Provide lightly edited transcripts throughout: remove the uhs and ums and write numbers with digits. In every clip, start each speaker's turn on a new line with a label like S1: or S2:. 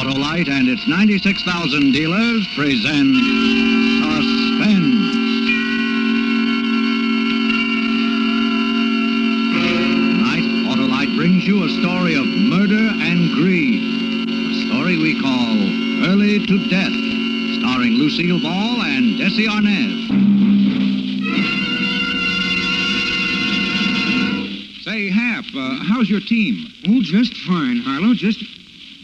S1: Allright and its 96,000 dealers present Suspense. Tonight, Allright brings you a story of murder and greed. A story we call Early to Death, starring Lucille Ball and DESI Arnaz.
S2: Say, Hap, how's your team?
S3: Oh, just fine, Harlow.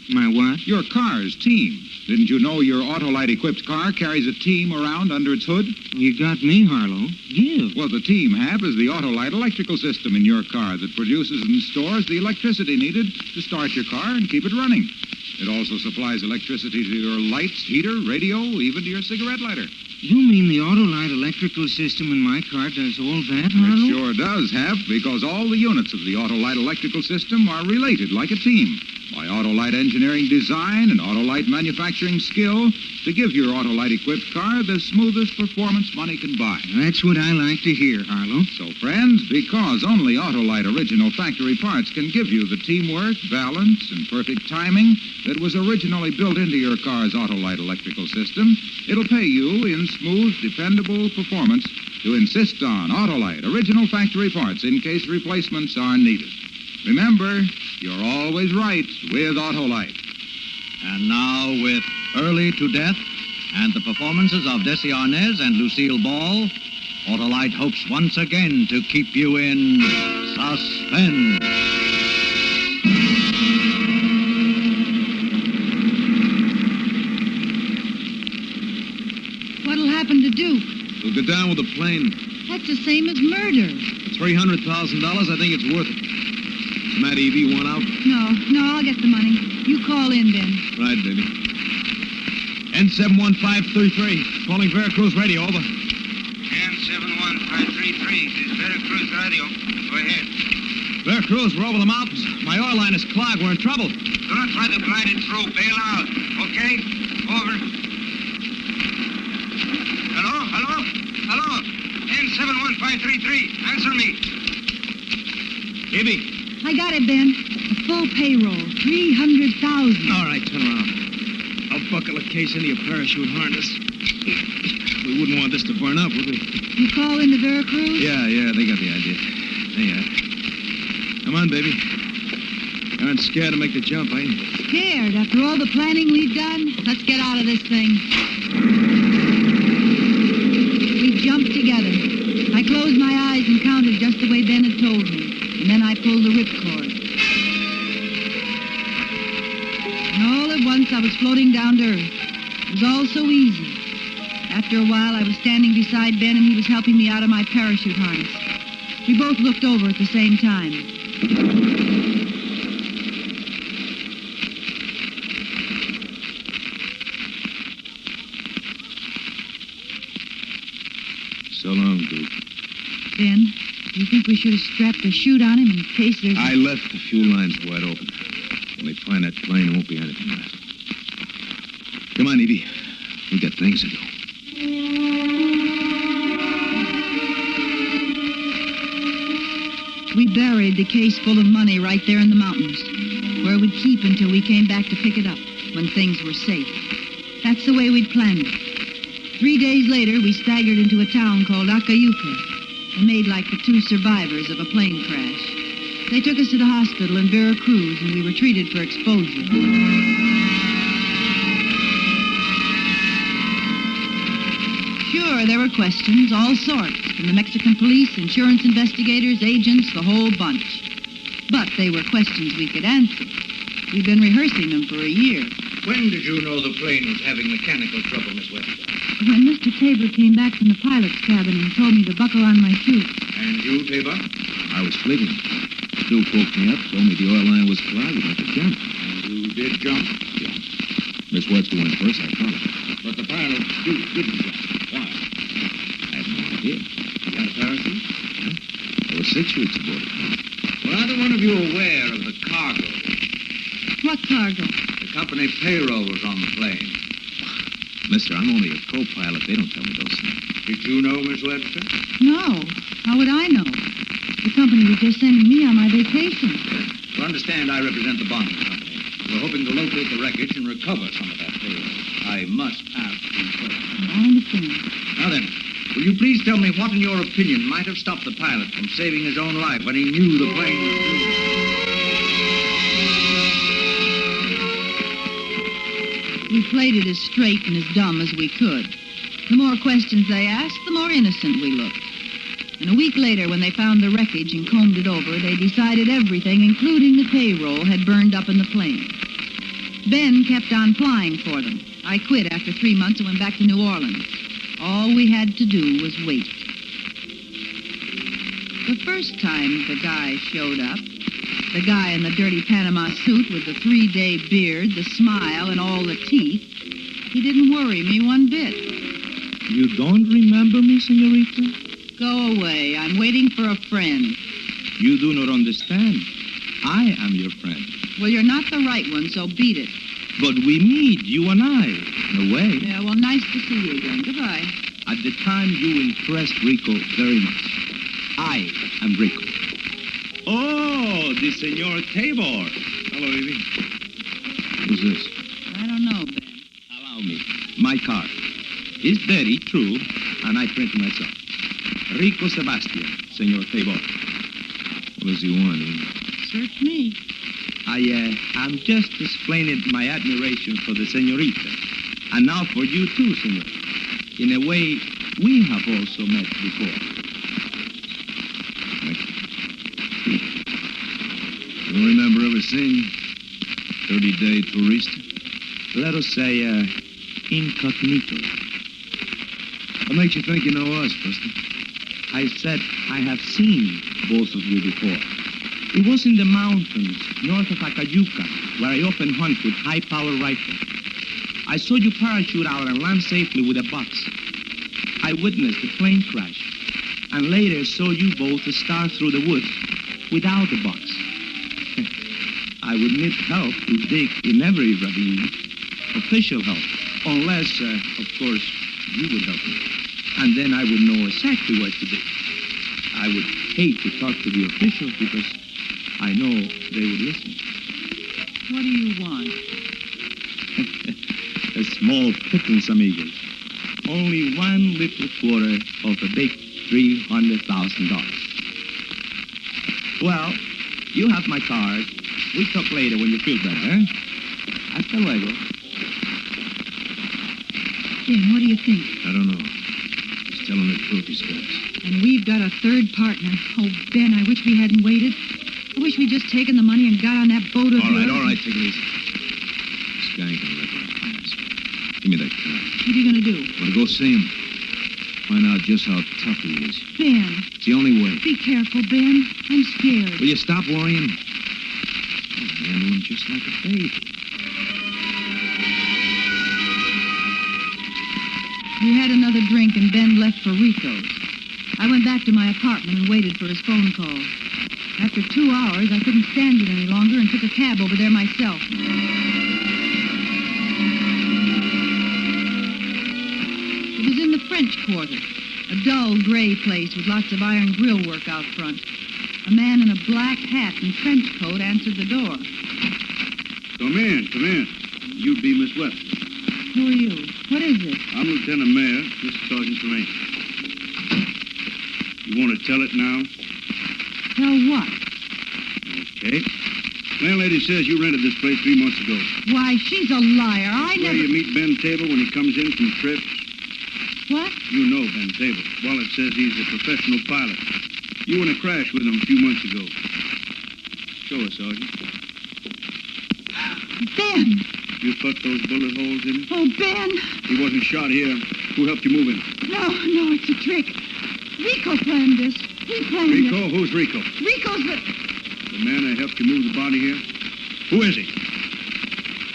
S3: My what?
S2: Your car's team. Didn't you know your Autolite-equipped car carries a team around under its hood?
S3: You got me, Harlow. Give.
S2: Well, the team, Hap, is the Autolite electrical system in your car that produces and stores the electricity needed to start your car and keep it running. It also supplies electricity to your lights, heater, radio, even to your cigarette lighter.
S3: You mean the Autolite electrical system in my car does all that, Harlow?
S2: It sure does, Hap, because all the units of the Autolite electrical system are related like a team by Autolite engineering design and Autolite manufacturing skill to give your Autolite-equipped car the smoothest performance money can buy.
S3: That's what I like to hear, Harlow.
S2: So, friends, because only Autolite original factory parts can give you the teamwork, balance, and perfect timing that was originally built into your car's Autolite electrical system, it'll pay you in smooth, dependable performance to insist on Autolite original factory parts in case replacements are needed. Remember, you're always right with Autolite.
S1: And now with Early to Death and the performances of DESI Arnaz and Lucille Ball, Autolite hopes once again to keep you in suspense.
S4: What'll happen to Duke?
S5: He'll go down with the plane.
S4: That's the same as murder.
S5: For $300,000, I think it's worth it. Matt, Evie, you want out?
S4: No, I'll get the money. You call in, Ben.
S5: Right, baby. N71533, calling Veracruz Radio, over.
S6: N71533, this is Veracruz Radio. Go ahead.
S5: Veracruz, we're over the mountains. My oil line is clogged. We're in trouble.
S6: Do not try to glide it through. Bail out. Okay? Over. Hello? N71533, answer me.
S5: Evie.
S4: I got it, Ben. A full payroll. 300,000.
S5: All right, turn around. I'll buckle a case into your parachute harness. We wouldn't want this to burn up, would we?
S4: You call into Veracruz?
S5: Yeah, they got the idea. There you are. Come on, baby. You aren't scared to make the jump, are you?
S4: Scared? After all the planning we've done? Let's get out of this thing. We jumped together. I closed my eyes and counted just the way Ben had told me. And then I pulled the ripcord. And all at once I was floating down to earth. It was all so easy. After a while I was standing beside Ben and he was helping me out of my parachute harness. We both looked over at the same time.
S5: So long, Duke.
S4: Ben, do you think we should have strapped a chute on him in case there's...
S5: I left the fuel lines wide open. When they find that plane, there won't be anything left. Come on, Evie. We got things to do.
S4: We buried the case full of money right there in the mountains, where we'd keep until we came back to pick it up, when things were safe. That's the way we'd planned it. 3 days later, we staggered into a town called Acayuca. They made like the two survivors of a plane crash. They took us to the hospital in Veracruz, and we were treated for exposure. Sure, there were questions, all sorts, from the Mexican police, insurance investigators, agents, the whole bunch. But they were questions we could answer. We've been rehearsing them for a year.
S1: When did you know the plane was having mechanical trouble, Miss Webster?
S4: When Mr. Tabor came back from the pilot's cabin and told me to buckle on my chute.
S1: And you, Tabor?
S5: I was sleeping. Duke woke me up, told me the oil line was clogged, and I could jump.
S1: And you did jump?
S5: Yeah. Miss Webster went first, I followed.
S1: But the pilot, Duke, didn't jump. Why?
S5: I have no idea.
S1: You got a parachute?
S5: Huh? There were 6 chutes aboard it.
S1: Were either one of you aware of the cargo?
S4: What cargo?
S1: The company payroll was on the plane.
S5: Mister, I'm only a co-pilot. They don't tell me those things.
S1: Did you know, Miss Webster?
S4: No. How would I know? The company was just sending me on my vacation.
S1: You understand I represent the bonding company. We're hoping to locate the wreckage and recover some of that payroll. I must ask you questions.
S4: I understand.
S1: Now then, will you please tell me what, in your opinion, might have stopped the pilot from saving his own life when he knew the plane was doomed?
S4: We played it as straight and as dumb as we could. The more questions they asked, the more innocent we looked. And a week later, when they found the wreckage and combed it over, they decided everything, including the payroll, had burned up in the plane. Ben kept on flying for them. I quit after 3 months and went back to New Orleans. All we had to do was wait. The first time the guy showed up, the guy in the dirty Panama suit with the 3-day beard, the smile, and all the teeth, he didn't worry me one bit.
S5: You don't remember me, senorita?
S4: Go away. I'm waiting for a friend.
S5: You do not understand. I am your friend.
S4: Well, you're not the right one, so beat it.
S5: But we meet, you and I, in a way.
S4: Yeah, well, nice to see you again. Goodbye.
S5: At the time, you impressed Rico very much. I am Rico. Oh, the Senor Tabor. Hello, Evie. Who's this?
S4: I don't know, Ben.
S5: Allow me. My car. It's dirty, true, and I printed myself. Rico Sebastian, Senor Tabor. What does he want, Evie?
S4: Search me.
S5: I'm just explaining my admiration for the senorita. And now for you too, senor. In a way, we have also met before.
S7: You don't remember ever seeing 30-day tourist?
S5: Let us say, incognito.
S7: What makes you think you know us, Buster?
S5: I said I have seen both of you before. It was in the mountains north of Acayuca, where I often hunt with high-power rifle. I saw you parachute out and land safely with a box. I witnessed the plane crash, and later saw you both start through the woods without the box. I would need help to dig in every ravine, official help, unless, of course, you would help me. And then I would know exactly what to do. I would hate to talk to the officials because I know they would listen.
S4: What do you want?
S5: A small pittance, amigos. Only one little quarter of a big $300,000. Well, you have my card. We talk later when you feel better, eh? Hasta luego.
S4: Ben, what do you think?
S7: I don't know. He's telling the truth, these guys.
S4: And we've got a third partner. Oh, Ben, I wish we hadn't waited. I wish we'd just taken the money and got on that boat of yours.
S7: All right, take it easy. This guy ain't gonna wreck our plans. Give me that card.
S4: What are you going to do?
S7: Want to go see him? Find out just how tough he is.
S4: Ben,
S7: It's the only way.
S4: be careful, Ben. I'm scared.
S7: Will you stop worrying? I'll handle him just like a baby.
S4: We had another drink and Ben left for Rico's. I went back to my apartment and waited for his phone call. After 2 hours, I couldn't stand it any longer and took a cab over there myself. It was in the French Quarter, a dull gray place with lots of iron grill work out front. A man in a black hat and trench coat answered the door.
S8: Come in, come in. You be Miss Webster.
S4: Who are you? What is it?
S8: I'm Lieutenant Mayor, Mr. Sergeant Tremaine. You want to tell it now?
S4: Tell what?
S8: Okay. Landlady says you rented this place 3 months ago.
S4: Why, she's a liar. I
S8: Where
S4: never...
S8: you meet Ben Table when he comes in from trips?
S4: What?
S8: You know Ben Table. Wallet says he's a professional pilot. You were in a crash with him a few months ago. Show us, Sergeant.
S4: Ben!
S8: You cut those bullet holes in him?
S4: Oh, Ben!
S8: He wasn't shot here. Who helped you move him?
S4: No, it's a trick. Rico planned this. He planned
S8: Rico?
S4: it.
S8: Who's Rico?
S4: Rico's the...
S8: The man that helped you move the body here? Who is he?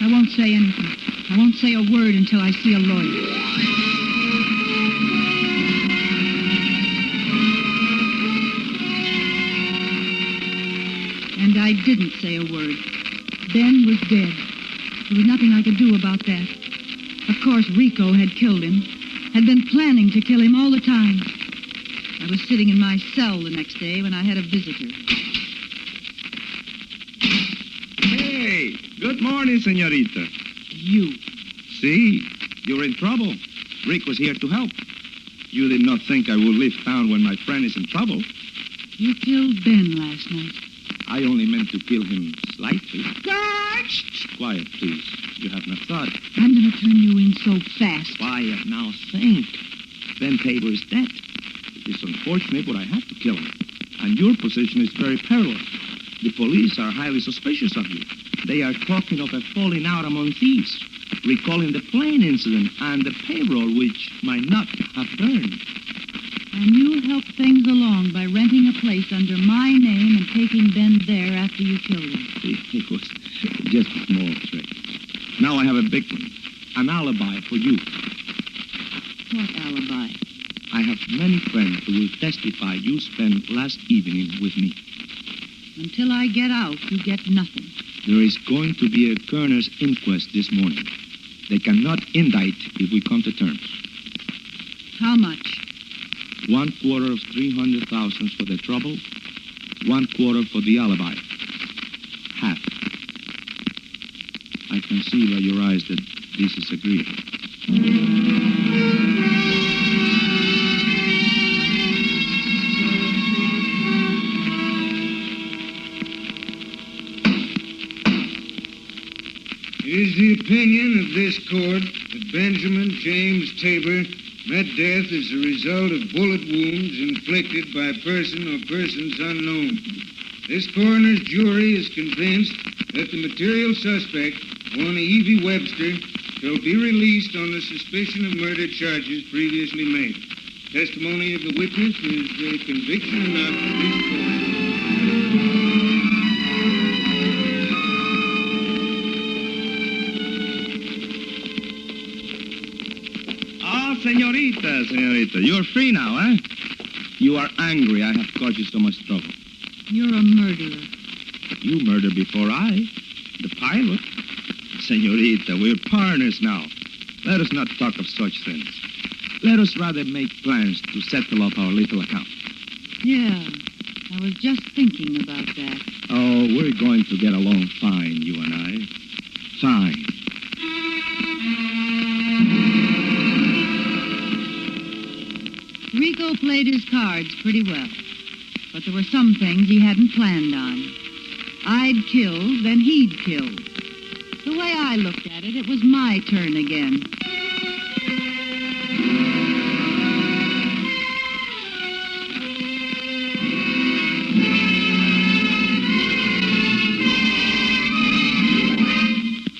S4: I won't say anything. I won't say a word until I see a lawyer. And I didn't say a word. Ben was dead. There was nothing I could do about that. Of course, Rico had killed him. Had been planning to kill him all the time. I was sitting in my cell the next day when I had a visitor.
S5: Hey, Good morning, senorita.
S3: You.
S5: See, you're in trouble. Rick was here to help. You did not think I would leave town when my friend is in trouble.
S4: You killed Ben last night.
S5: I only meant to kill him slightly.
S4: Guards!
S5: Shh, quiet, please. You have not thought.
S4: I'm going to turn you in so fast.
S5: Quiet, now think. Ben Tabor is dead. It is unfortunate, but I had to kill him. And your position is very perilous. The police are highly suspicious of you. They are talking of a falling out among thieves, recalling the plane incident and the payroll, which might not have burned.
S4: And you helped things along by renting a place under my name and taking Ben there after you killed him.
S5: It was just a small trick. Now I have a big one. An alibi for you.
S4: What alibi?
S5: I have many friends who will testify you spent last evening with me.
S4: Until I get out, you get nothing.
S5: There is going to be a coroner's inquest this morning. They cannot indict if we come to terms.
S4: How much?
S5: 1/4 of 300,000 for the trouble, 1/4 for the alibi. Half. I can see by your eyes that this is agreed.
S8: It is the opinion of this court that Benjamin James Tabor met death as a result of bullet wounds inflicted by a person or persons unknown. This coroner's jury is convinced that the material suspect, one Evie Webster, shall be released on the suspicion of murder charges previously made. Testimony of the witness is conviction enough for this court.
S5: Senorita, you're free now, eh? You are angry I have caused you so much trouble.
S4: You're a murderer.
S5: You murdered before I, the pilot. Senorita, we're partners now. Let us not talk of such things. Let us rather make plans to settle up our little account.
S4: Yeah, I was just thinking about that.
S5: Oh, we're going to get along fine, you and I. Fine.
S4: Rico played his cards pretty well, but there were some things he hadn't planned on. I'd killed, then he'd killed. The way I looked at it, it was my turn again.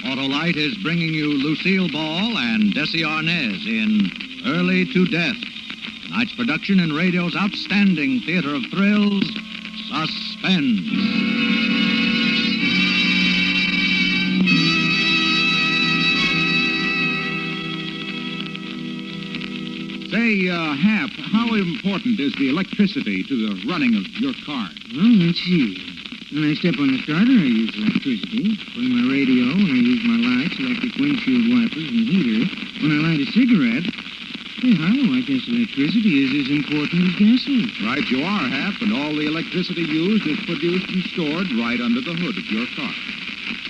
S1: Allright is bringing you Lucille Ball and DESI Arnaz in Early to Death. Tonight's production in radio's outstanding theater of thrills, Suspense.
S2: Say, Hap, how important is the electricity to the running of your car?
S3: Well, let's see. When I step on the starter, I use electricity. When my radio, when I use my lights, electric windshield wipers, and heater. When I light a cigarette, hey, Harlow, I guess electricity is as important as gasoline.
S2: Right you are, Hap, and all the electricity used is produced and stored right under the hood of your car.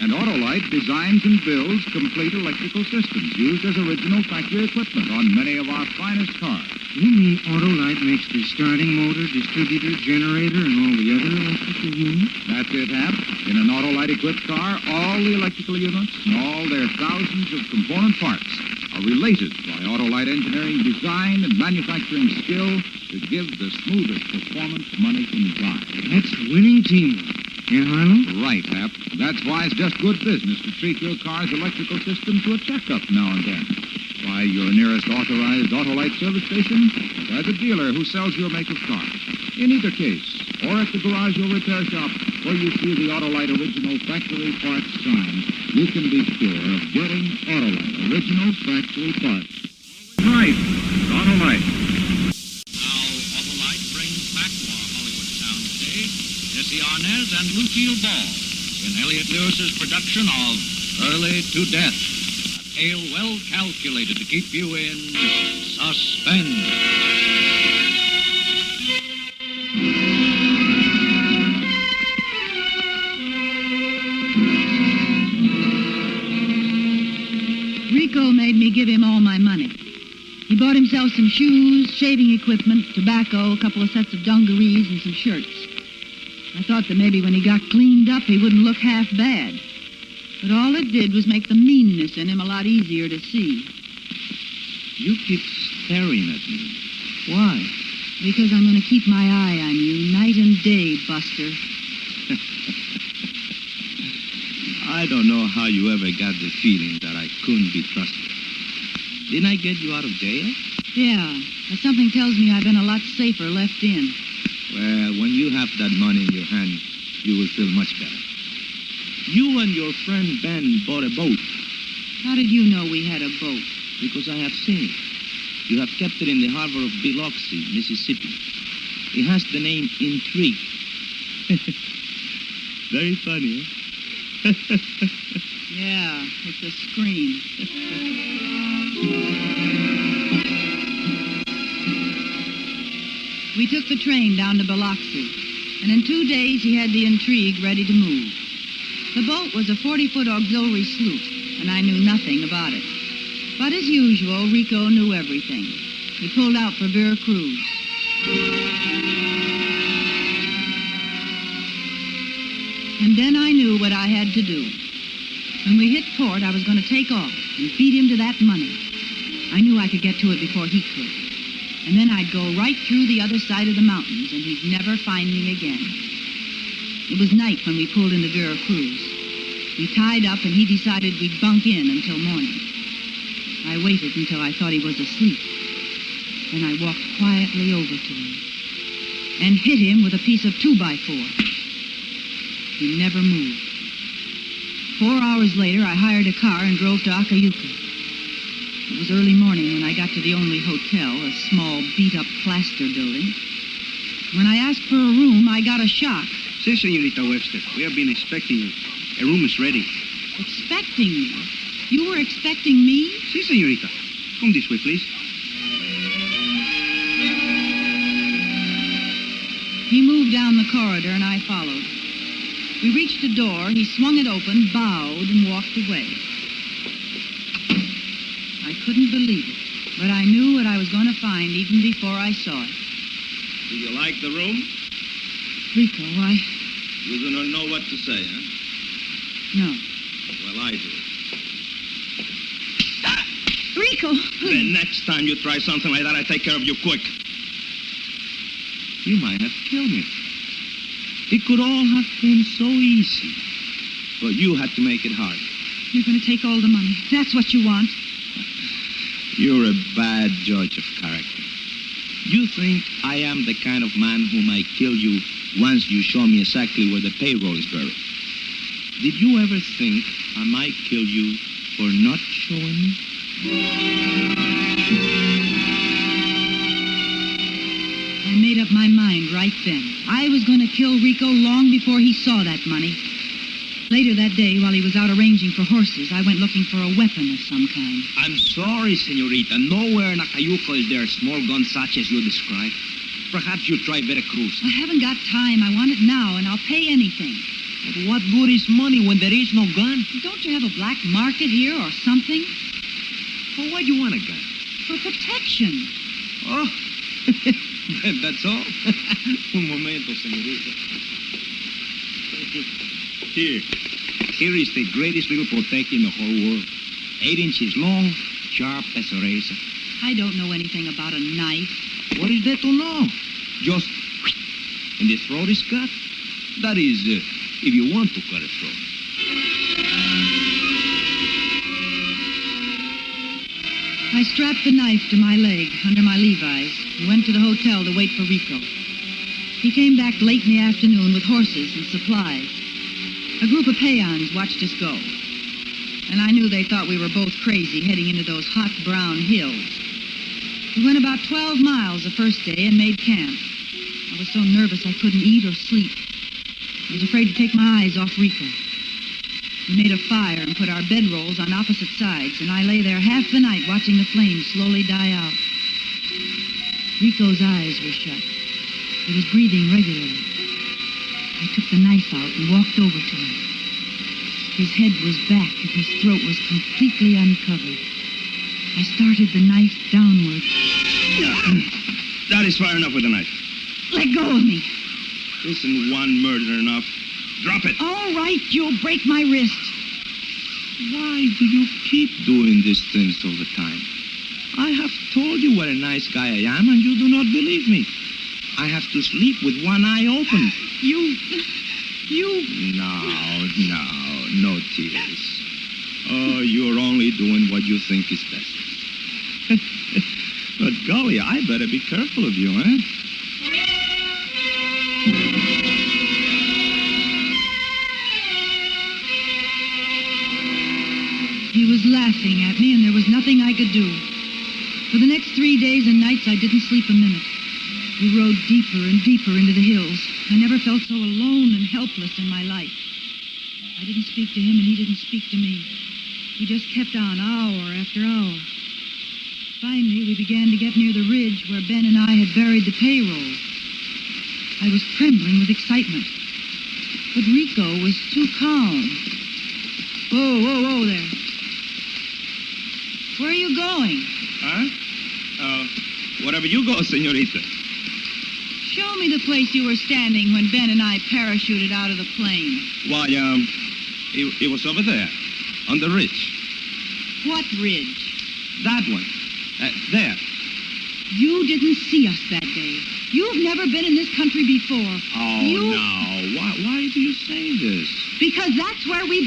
S2: And Allright designs and builds complete electrical systems used as original factory equipment on many of our finest cars.
S3: You mean Allright makes the starting motor, distributor, generator, and all the other electrical units?
S2: That's it, Hap. In an Allright-equipped car, all the electrical units and all their thousands of component parts are related by Allright engineering design and manufacturing skill to give the smoothest performance money can buy.
S3: That's winning teamwork. Yeah, Harlow?
S2: Right, Hap. That's why it's just good business to treat your car's electrical system to a checkup now and then. Why, your nearest authorized Allright service station, or the dealer who sells your make of car. In either case, or at the garage or repair shop where you see the Allright original factory parts sign, you can be sure of getting Allright original factory parts. Right, Allright.
S1: Now, Allright brings back to our Hollywood soundstage DESI Arnaz and Lucille Ball in Elliot Lewis's production of Early to Death. A tale well calculated to keep you in suspense.
S4: give him all my money. He bought himself some shoes, shaving equipment, tobacco, a couple of sets of dungarees, and some shirts. I thought that maybe when he got cleaned up, he wouldn't look half bad. But all it did was make the meanness in him a lot easier to see.
S5: You keep staring at me. Why?
S4: Because I'm going to keep my eye on you night and day, Buster.
S5: I don't know how you ever got the feeling that I couldn't be trusted. Didn't I get you out of jail?
S4: Yeah, but something tells me I've been a lot safer left in.
S5: Well, when you have that money in your hand, you will feel much better. You and your friend Ben bought a boat.
S4: How did you know we had a boat?
S5: Because I have seen it. You have kept it in the harbor of Biloxi, Mississippi. It has the name Intrigue. Very funny, huh?
S4: Yeah, it's a scream. We took the train down to Biloxi, and in 2 days he had the Intrigue ready to move. The boat was a 40-foot auxiliary sloop, and I knew nothing about it. But as usual, Rico knew everything. He pulled out for Veracruz. And then I knew what I had to do. When we hit port, I was going to take off and beat him to that money. I knew I could get to it before he could. And then I'd go right through the other side of the mountains, and he'd never find me again. It was night when we pulled into Veracruz. We tied up, and he decided we'd bunk in until morning. I waited until I thought he was asleep. Then I walked quietly over to him and hit him with a piece of 2x4. He never moved. 4 hours later, I hired a car and drove to Acayuca. It was early morning when I got to the only hotel, a small, beat-up plaster building. When I asked for a room, I got a shock.
S9: Si, Senorita Webster. We have been expecting you. A room is ready.
S4: Expecting me? You were expecting me?
S9: Si, Senorita. Come this way, please.
S4: He moved down the corridor, and I followed. We reached a door. He swung it open, bowed, and walked away. I couldn't believe it, but I knew what I was going to find even before I saw it.
S5: Do you like the room?
S4: Rico,
S5: You do not know what to say, huh?
S4: No.
S5: Well, I do.
S4: Rico!
S5: The next time you try something like that, I take care of you quick. You might have killed me. It could all have been so easy. But you had to make it hard.
S4: You're going to take all the money. That's what you want.
S5: You're a bad judge of character. You think I am the kind of man who might kill you once you show me exactly where the payroll is buried. Did you ever think I might kill you for not showing me?
S4: I made up my mind right then. I was going to kill Rico long before he saw that money. Later that day, while he was out arranging for horses, I went looking for a weapon of some kind.
S5: I'm sorry, Senorita. Nowhere in Acayuca is there a small gun such as you describe. Perhaps you try Veracruz.
S4: I haven't got time. I want it now, and I'll pay anything.
S5: But what good is money when there is no gun?
S4: Don't you have a black market here or something?
S5: Well, why do you want a gun?
S4: For protection.
S5: Oh, that's all? Un momento, senorita. Here is the greatest little protector in the whole world. 8 inches long, sharp as a razor.
S4: I don't know anything about a knife.
S5: What is there to know? Just, and the throat is cut. That is, if you want to cut a throat.
S4: I strapped the knife to my leg under my Levi's and went to the hotel to wait for Rico. He came back late in the afternoon with horses and supplies. A group of peons watched us go, and I knew they thought we were both crazy heading into those hot brown hills. We went about 12 miles the first day and made camp. I was so nervous I couldn't eat or sleep. I was afraid to take my eyes off Rico. We made a fire and put our bedrolls on opposite sides, and I lay there half the night watching the flames slowly die out. Rico's eyes were shut. He was breathing regularly. I took the knife out and walked over to him. His head was back and his throat was completely uncovered. I started the knife downward.
S5: That is far enough with the knife.
S4: Let go of me.
S5: Isn't one murder enough? Drop it.
S4: All right, you'll break my wrist.
S5: Why do you keep doing these things all the time? I have told you what a nice guy I am, and you do not believe me. I have to sleep with one eye open.
S4: You...
S5: No tears. Oh, you're only doing what you think is best. But golly, I better be careful of you, eh?
S4: He was laughing at me, and there was nothing I could do. For the next 3 days and nights, I didn't sleep a minute. We rode deeper and deeper into the hills. I never felt so alone and helpless in my life. I didn't speak to him, and he didn't speak to me. We just kept on, hour after hour. Finally, we began to get near the ridge where Ben and I had buried the payroll. I was trembling with excitement. But Rico was too calm. Whoa there. Where are you going?
S5: Huh? Wherever you go, senorita.
S4: Show me the place you were standing when Ben and I parachuted out of the plane.
S5: Why, it was over there, on the ridge.
S4: What ridge?
S5: That one. There.
S4: You didn't see us that day. You've never been in this country before.
S5: Oh, no. Why do you say this?
S4: Because that's where we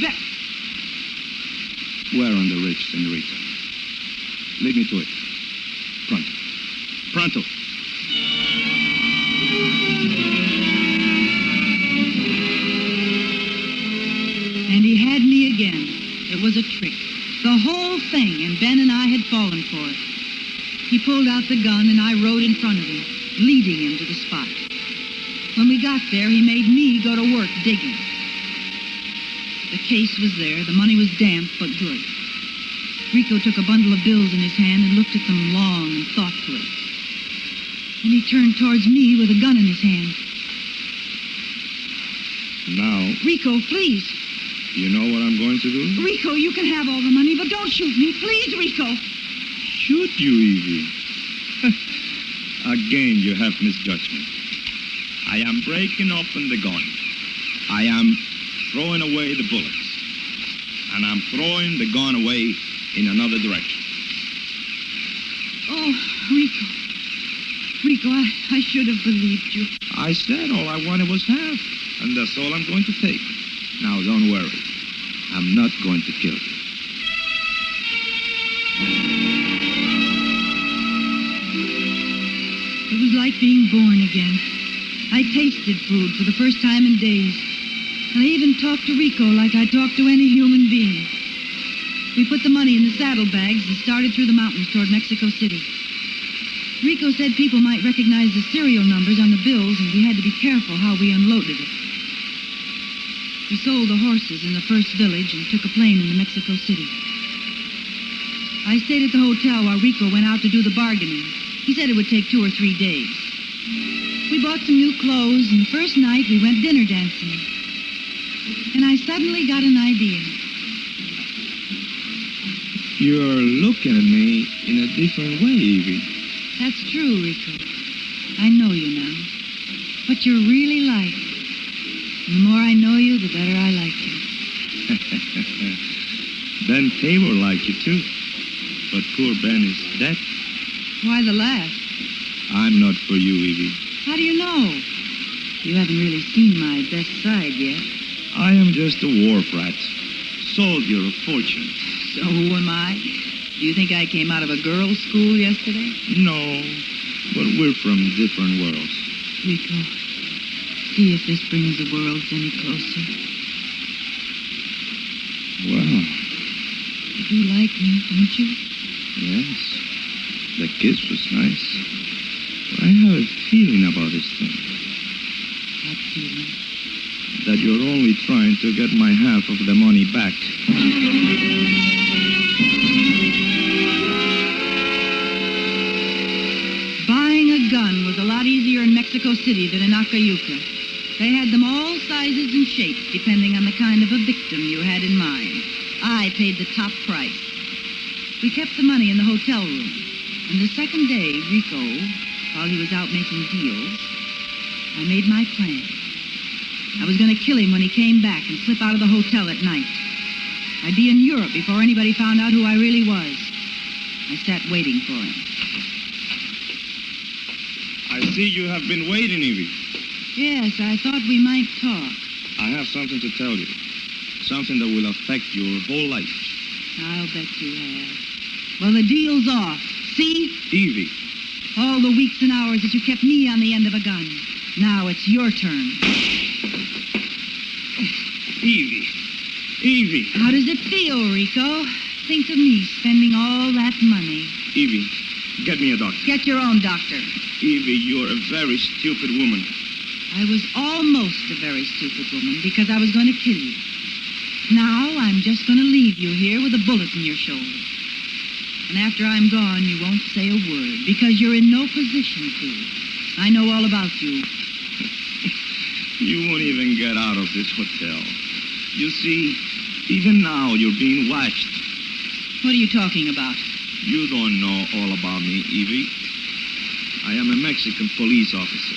S5: Where on the ridge, senorita? Lead me to it. Pronto. Pronto.
S4: And he had me again. It was a trick. The whole thing, and Ben and I had fallen for it. He pulled out the gun, and I rode in front of him, leading him to the spot. When we got there, he made me go to work digging. The case was there. The money was damp, but good. Rico took a bundle of bills in his hand and looked at them long and thoughtfully. Then he turned towards me with a gun in his hand.
S5: Now,
S4: Rico, please.
S5: you know what I'm going to do?
S4: Rico, you can have all the money, but don't shoot me. Please, Rico.
S5: Shoot you, Evie. Again, you have misjudged me. I am breaking open the gun. I am throwing away the bullets. And I'm throwing the gun away in another direction.
S4: Oh, Rico. Rico, I should have believed you.
S5: I said all I wanted was half, and that's all I'm going to take. Now, don't worry. I'm not going to kill you.
S4: It was like being born again. I tasted food for the first time in days. And I even talked to Rico like I talked to any human being. We put the money in the saddlebags and started through the mountains toward Mexico City. Rico said people might recognize the serial numbers on the bills, and we had to be careful how we unloaded it. We sold the horses in the first village and took a plane into Mexico City. I stayed at the hotel while Rico went out to do the bargaining. He said it would take 2 or 3 days. We bought some new clothes, and the first night we went dinner dancing. And I suddenly got an idea.
S5: You're looking at me in a different way, Evie.
S4: That's true, Rico. I know you now. What you're really like. And the more I know you, the better I like you.
S5: Ben Tabor liked you, too. But poor Ben is dead.
S4: Why the laugh?
S5: I'm not for you, Evie.
S4: How do you know? You haven't really seen my best side yet.
S5: I am just a wharf rat. Sold you a fortune.
S4: So who am I? Do you think I came out of a girls' school yesterday?
S5: No, but we're from different worlds.
S4: Rico, see if this brings the worlds any closer.
S5: Well,
S4: You do like me, don't you?
S5: yes. The kiss was nice. But I have a feeling about this thing.
S4: What feeling?
S5: That you're only trying to get my half of the money back.
S4: Buying a gun was a lot easier in Mexico City than in Acayuca. They had them all sizes and shapes, depending on the kind of a victim you had in mind. I paid the top price. We kept the money in the hotel room. And the second day, Rico, while he was out making deals, I made my plan. I was going to kill him when he came back and slip out of the hotel at night. I'd be in Europe before anybody found out who I really was. I sat waiting for him.
S5: I see you have been waiting, Evie.
S4: Yes, I thought we might talk.
S5: I have something to tell you. Something that will affect your whole life.
S4: I'll bet you have. Well, the deal's off. See?
S5: Evie.
S4: All the weeks and hours that you kept me on the end of a gun. Now it's your turn.
S5: Evie. Evie.
S4: How does it feel, Rico? Think of me spending all that money.
S5: Evie, get me a doctor.
S4: Get your own doctor.
S5: Evie, you're a very stupid woman.
S4: I was almost a very stupid woman because I was going to kill you. Now I'm just going to leave you here with a bullet in your shoulder. And after I'm gone, you won't say a word because you're in no position to. I know all about you.
S5: You won't even get out of this hotel. You see, even now you're being watched.
S4: What are you talking about?
S5: You don't know all about me, Evie. I am a Mexican police officer.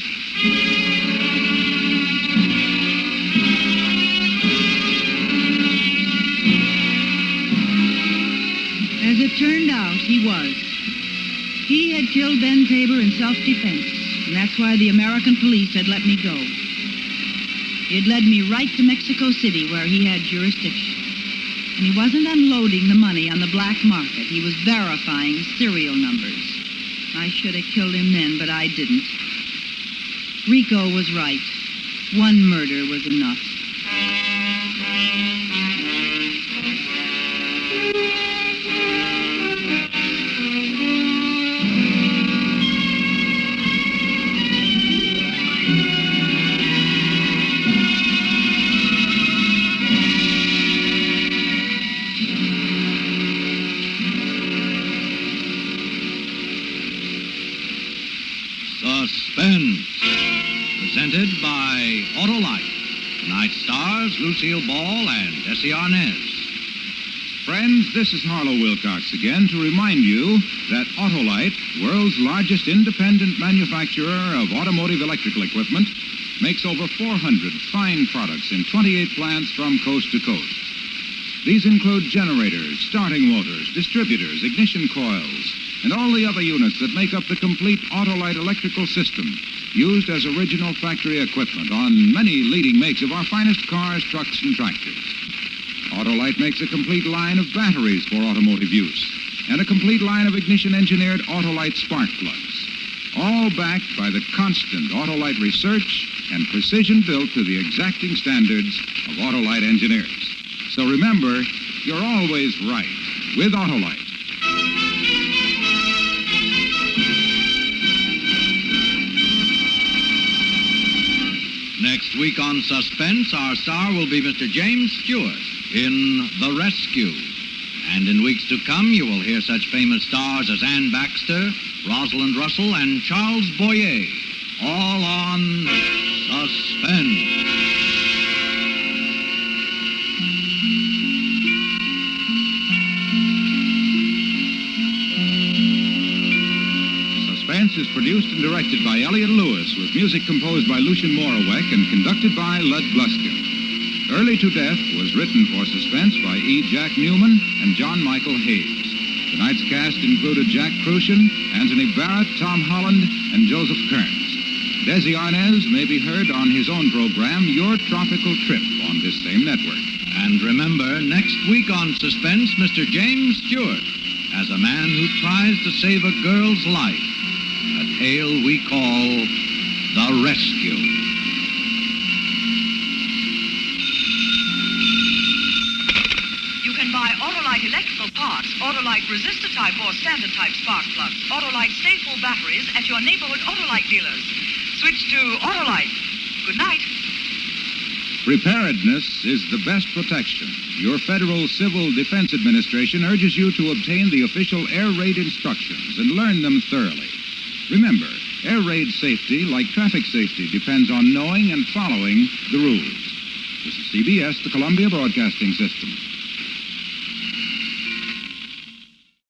S4: As it turned out, he was. He had killed Ben Tabor in self-defense, and that's why the American police had let me go. He had led me right to Mexico City, where he had jurisdiction. And he wasn't unloading the money on the black market. He was verifying serial numbers. I should have killed him then, but I didn't. Rico was right. One murder was enough.
S1: Suspense, presented by Allright. Tonight's stars, Lucille Ball and DESI Arnaz.
S2: Friends, this is Harlow Wilcox again to remind you that Allright, world's largest independent manufacturer of automotive electrical equipment, makes over 400 fine products in 28 plants from coast to coast. These include generators, starting motors, distributors, ignition coils, and all the other units that make up the complete Allright electrical system, used as original factory equipment on many leading makes of our finest cars, trucks, and tractors. Allright makes a complete line of batteries for automotive use, and a complete line of ignition-engineered Allright spark plugs, all backed by the constant Allright research and precision built to the exacting standards of Allright engineers. So remember, you're always right with Allright.
S1: Next week on Suspense, our star will be Mr. James Stewart in The Rescue. And in weeks to come, you will hear such famous stars as Ann Baxter, Rosalind Russell, and Charles Boyer, all on Suspense.
S2: Suspense is produced and directed by Elliott Lewis, with music composed by Lucien Moraweck and conducted by Lud Gluskin. Early to Death was written for Suspense by E. Jack Newman and John Michael Hayes. Tonight's cast included Jack Crucian, Anthony Barrett, Tom Holland, and Joseph Kearns. DESI Arnaz may be heard on his own program, Your Tropical Trip, on this same network.
S1: And remember, next week on Suspense, Mr. James Stewart as a man who tries to save a girl's life. A tale we call The Rescue.
S10: You can buy Allright electrical parts, Allright resistor type or standard type spark plugs, Allright stay-full batteries at your neighborhood Allright dealers. Switch to Allright. Good night.
S2: Preparedness is the best protection. Your Federal Civil Defense Administration urges you to obtain the official air raid instructions and learn them thoroughly. Remember, air raid safety, like traffic safety, depends on knowing and following the rules. This is CBS, the Columbia Broadcasting System.